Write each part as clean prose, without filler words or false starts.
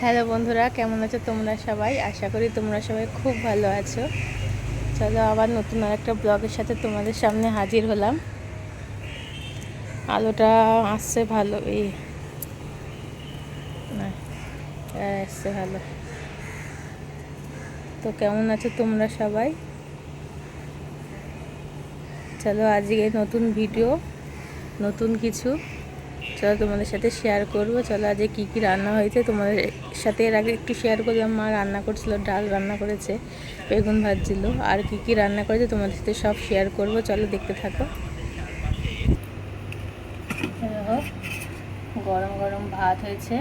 Hello বন্ধুরা, কেমন আছো তোমরা সবাই? আশা করি তোমরা সবাই খুব ভালো আছো। চলো আবার নতুন আরেকটা ব্লগের সাথে তোমাদের সামনে হাজির হলাম। আলোটা আসছে ভালো, এই না আসছে ভালো। তো কেমন আছো তোমরা সবাই? চলো আজকে নতুন ভিডিও, নতুন কিছু চলো তোমাদের সাথে শেয়ার করবো। চলো আজকে কী কী রান্না হয়েছে তোমাদের সাথে এর আগে একটু শেয়ার করলাম। মা রান্না করছিল, ডাল রান্না করেছে, বেগুন ভাজছিল, আর কী কী রান্না করেছে তোমাদের সাথে সব শেয়ার করবো। চলো দেখতে থাকো। গরম গরম ভাত হয়েছে,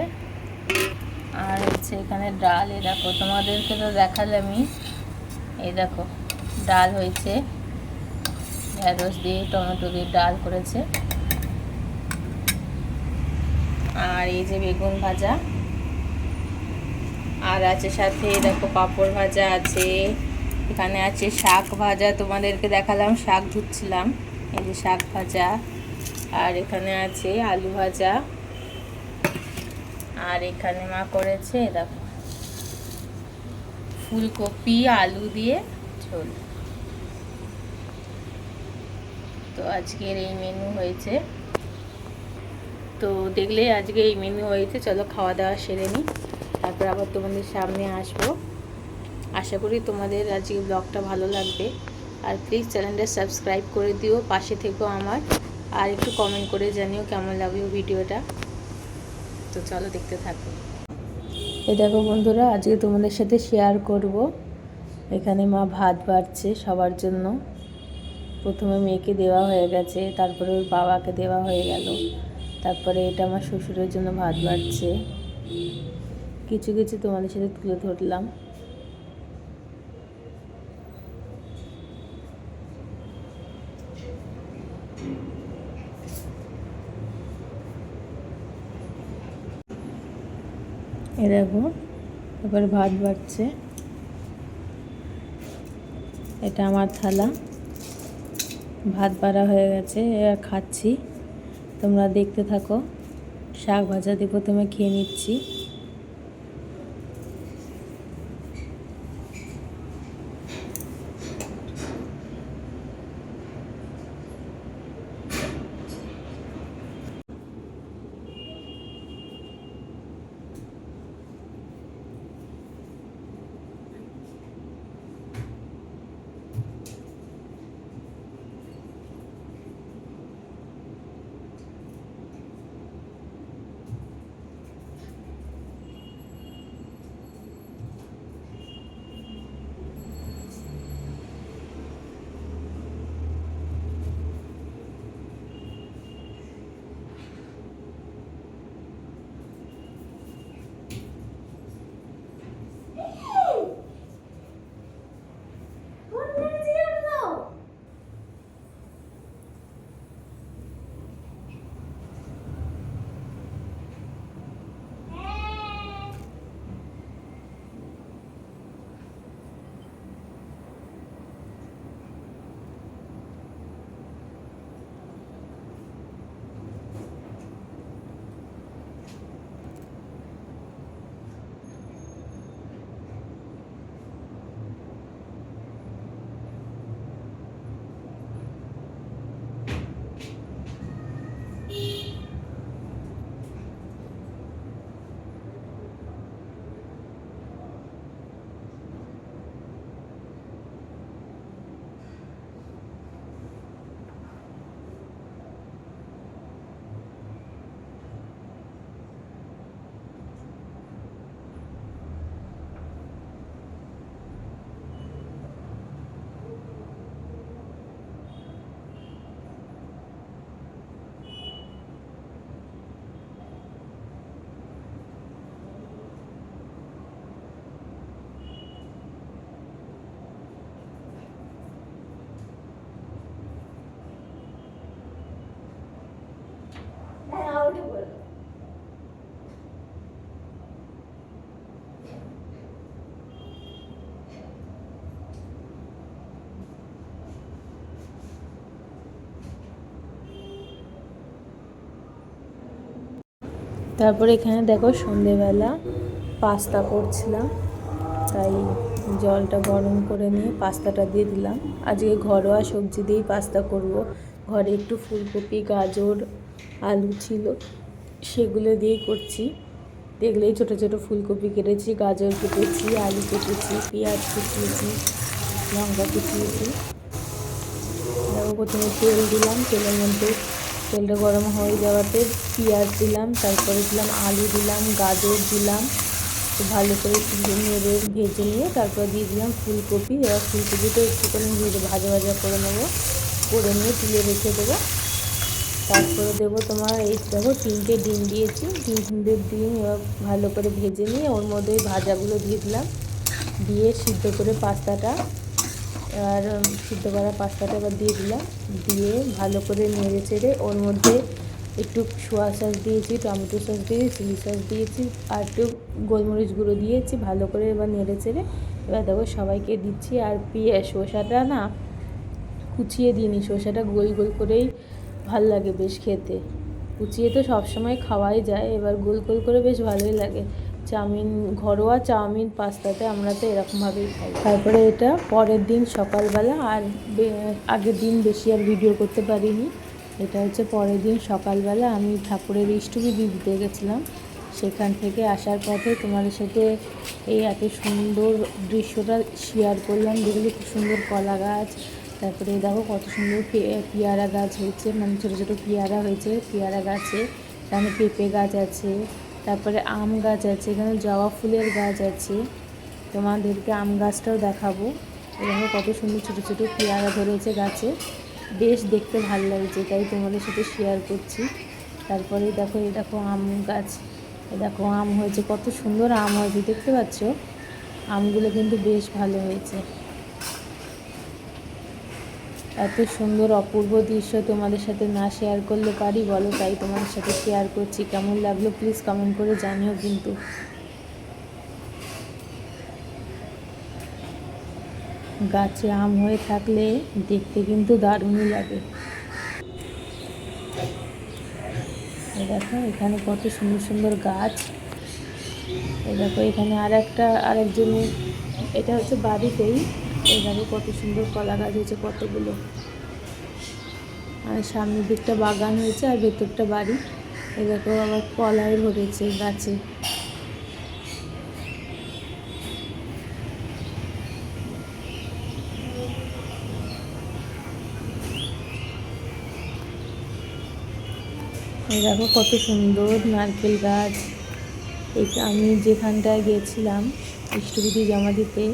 আর হচ্ছে এখানে ডাল। এই দেখো, তোমাদেরকে তো দেখালামই। এই দেখো ডাল হয়েছে, ঢেঁড়স দিয়ে টমেটো দিয়ে ডাল করেছে। আর এই যে বেগুন ভাজা, আর আছে সাথে দেখো পাঁপড় ভাজা আছে। এখানে আছে শাক ভাজা, তোমাদেরকে দেখালাম, শাক ধুচ্ছিলাম। এই যে শাক ভাজা। আর এখানে আছে আলু ভাজা। আর এখানে মা করেছে দেখো ফুলকপি আলু দিয়ে ঝোল। তো আজকের এই মেনু হয়েছে। তো দেখলে আজকে এই মেনু হয়েছে। চলো খাওয়া দাওয়া সেরে নিই, তারপর আবার তোমাদের সামনে আসবো। আশা করি তোমাদের আজকে ব্লগটা ভালো লাগবে। আর প্লিজ চ্যানেলটা সাবস্ক্রাইব করে দিও, পাশে থেকো আমার। আর একটু কমেন্ট করে জানিও কেমন লাগলো ভিডিওটা। তো চলো দেখতে থাকো। এই দেখো বন্ধুরা, আজকে তোমাদের সাথে শেয়ার করব। এখানে মা ভাত বাড়ছে সবার জন্য। প্রথমে মেয়েকে দেওয়া হয়ে গেছে, তারপরে ওর বাবাকে দেওয়া হয়ে গেল, তারপরে এটা আমার শ্বশুরের জন্য ভাত বাড়ছে। কিছু কিছু তোমাদের সাথে তুলে ধরলাম। এ দেখো এবার ভাত বাড়ছে, এটা আমার থালা। ভাত বাড়া হয়ে গেছে, এবার খাচ্ছি। তোমরা দেখতে থাকো। শাক ভাজা দিয়ে প্রথমে খেয়ে নিচ্ছি। তারপরে এখানে দেখো সন্ধেবেলা পাস্তা করছিলাম, তাই জলটা গরম করে নিয়ে পাস্তাটা দিয়ে দিলাম। আজকে ঘরোয়া সবজি দিয়েই পাস্তা করব। ঘরে একটু ফুলকপি, গাজর, আলু ছিল, সেগুলো দিয়েই করছি। দেখলেই ছোটো ছোটো ফুলকপি কেটেছি, গাজর কেটেছি, আলু কেটেছি, পেঁয়াজ কুচিয়েছি, লঙ্কা কুচিয়েছি। দেখো প্রথমে তেল দিলাম, তেলের মধ্যে তেলটা গরম হয়ে যাওয়াতে পেঁয়াজ দিলাম, তারপরে দিলাম আলু দিলাম, গাজর দিলাম, তো ভালো করে নেড়ে ভেজে নিয়ে তারপর দিয়ে দিলাম ফুলকপি। এবার ফুলকপিটা একটুখানি ভাজা ভাজা করে নেবো, করে নিয়ে তুলে রেখে দেবো। তারপরে দেবো তোমার এই দেখো 3টে ডিম দিয়েছি, 3টে ডিম এবার ভালো করে ভেজে নিয়ে ওর মধ্যে ভাজাগুলো দিয়ে দিলাম, দিয়ে সিদ্ধ করে পাস্তাটা, আর সিদ্ধ করা পাস্তাটা এবার দিয়ে দিলাম, দিয়ে ভালো করে নেড়ে চেড়ে ওর মধ্যে একটু সোয়া সস দিয়েছি, টমেটো সস দিয়েছি, চিলি সস দিয়েছি, আর একটু গোলমরিচ গুঁড়ো দিয়েছি। ভালো করে এবার নেড়ে চেড়ে এবার দেখো সবাইকে দিচ্ছি। আর শসাটা না কুচিয়ে দিইনি, শসাটা গোল গোল করেই ভাল লাগে বেশ খেতে। কুচিয়ে তো সবসময় খাওয়াই যায়, এবার গোল গোল করে বেশ ভালোই লাগে। চাউমিন, ঘরোয়া চাউমিন পাস্তাতে আমরা তো এরকমভাবেই খাই। তারপরে এটা পরের দিন সকালবেলা, আর আগের দিন বেশি আর ভিডিও করতে পারিনি। এটা হচ্ছে পরের দিন সকালবেলা আমি ঠাকুরের ইষ্টবিধি দিতে গেছিলাম, সেখান থেকে আসার পথে তোমাদের সাথে এই এত সুন্দর দৃশ্যটা শেয়ার করলাম। দেখলে খুব সুন্দর কলা গাছ, তারপরে দেখো কত সুন্দর পেয়ারা গাছ হয়েছে, মানে ছোটো ছোটো পেয়ারা হয়েছে পেয়ারা গাছে, এখানে পেঁপে গাছ আছে, তারপরে আম গাছ আছে, এখানে জবা ফুলের গাছ আছে। তোমাদেরকে আম গাছটাও দেখাবো। দেখো কত সুন্দর ছোটো ছোটো পেয়ারা ধরেছে গাছে, বেশ দেখতে ভালো লাগছে, তাই তোমাদের সাথে শেয়ার করছি। তারপরে দেখো এই দেখো আম গাছ, দেখো আম হয়েছে, কত সুন্দর আম হয়েছে দেখতে পাচ্ছ। আমগুলো কিন্তু বেশ ভালো হয়েছে। এত সুন্দর অপূর্ব দৃশ্য তোমাদের সাথে না শেয়ার করলে পারি বলো, তাই তোমাদের সাথে শেয়ার করছি। কেমন লাগলো প্লিজ কমেন্ট করে জানিও কিন্তু। গাছে আম হয়ে থাকলে দেখতে কিন্তু দারুণই লাগে। এই দেখো এখানে কত সুন্দর সুন্দর গাছ। এই দেখো এখানে আরেকজনের, এটা হচ্ছে বাড়িতেই। এই দেখো কত সুন্দর কলা গাছ হয়েছে কতগুলো, আর সামনের দিকটা বাগান হয়েছে আর ভেতরটা বাড়ি। এই দেখো আবার কলাই ধরেছে গাছে। এই দেখো কত সুন্দর নারকেল গাছ। আমি যেখানটায় গিয়েছিলাম ইষ্টবিধি জমা দিতে,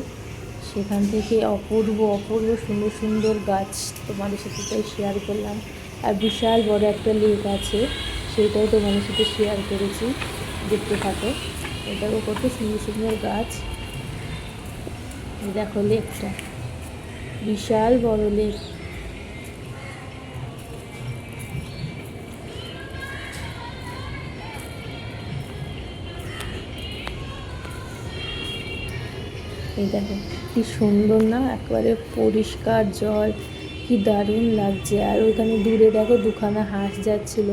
সেখান থেকে অপূর্ব অপূর্ব সুন্দর সুন্দর গাছ তোমাদের সাথে তাই শেয়ার করলাম। আর বিশাল বড় একটা লেক আছে, সেটাও তোমাদের সাথে শেয়ার করেছি, দেখতে থাকো। এটাও কত সুন্দর সুন্দর গাছ। দেখো লেকটা, বিশাল বড় লেক। এই দেখো কি সুন্দর না, একেবারে পরিষ্কার জল, কি দারুণ লাগছে। আর ওইখানে দূরে দেখো দুখানা হাঁস যাচ্ছিল,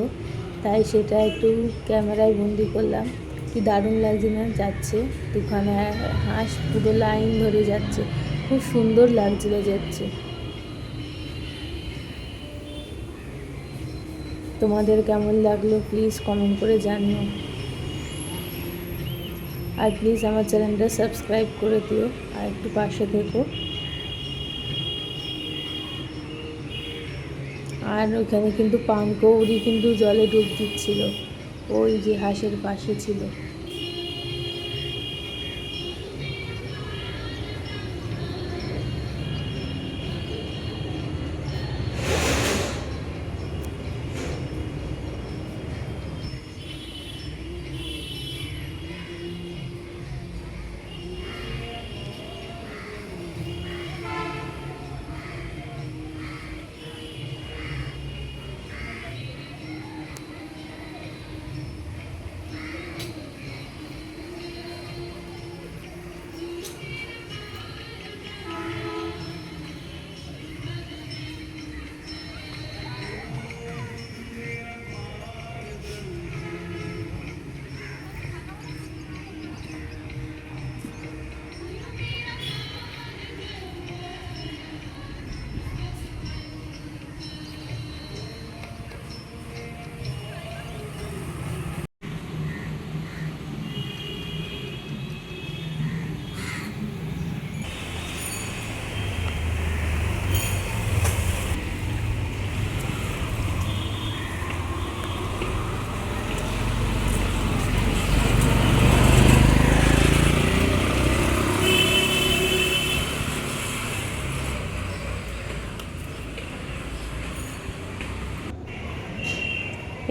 তাই সেটা একটু ক্যামেরায় বন্দি করলাম। কি দারুণ লাগছে না, যাচ্ছে দুখানা হাঁস পুরো লাইন ধরে যাচ্ছে, খুব সুন্দর লাগছিল যাচ্ছে। তোমাদের কেমন লাগলো প্লিজ কমেন্ট করে জানিও। আর প্লিজ আমার চ্যানেলটা সাবস্ক্রাইব করে দিও, আর একটু পাশে থেকো। আর ওখানে কিন্তু পানকৌড়ি কিন্তু জলে ডুব দিচ্ছিল, ওই যে হাঁসের পাশে ছিল।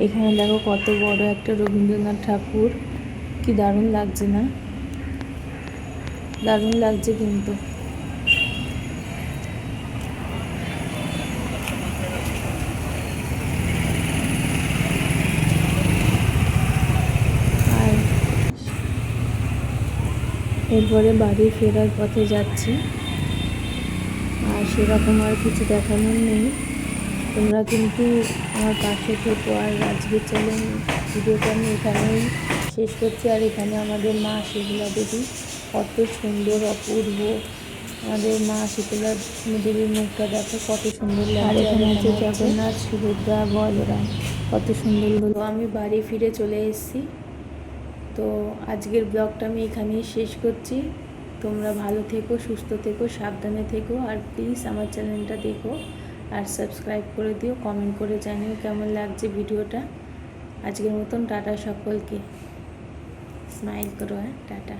এখানে দেখো কত বড় একটা রবীন্দ্রনাথ ঠাকুর, কি দারুণ লাগছে না? দারুণ লাগছে কিন্তু। আর এরপরে বাড়ি ফেরার পথে যাচ্ছি, আর সেরকম আর কিছু দেখানোর নেই। তোমরা কিন্তু আমার পাশে থেকো। আর আজকের চ্যানেল ভিডিওটা আমি এখানেই শেষ করছি। আর এখানে আমাদের মা শীতলা দেবী, কত সুন্দর অপূর্ব আমাদের মা শীতলা দেবীর মুখটা দেখো, কত সুন্দর লাগে। আর এখানে আছে জগন্নাথ, সুভদ্রা, বলরাম, কত সুন্দর। তো আমি বাড়ি ফিরে চলে এসেছি। তো আজকের ব্লগটা আমি এখানেই শেষ করছি। তোমরা ভালো থেকো, সুস্থ থেকো, সাবধানে থেকো। আর প্লিজ আমার চ্যানেলটা দেখো আর সাবস্ক্রাইব করে দিও, কমেন্ট করে জানিও কেমন লাগছে ভিডিওটা। আজকের মতন টাটা সকলকে। স্মাইল করো, হ্যাঁ, টাটা।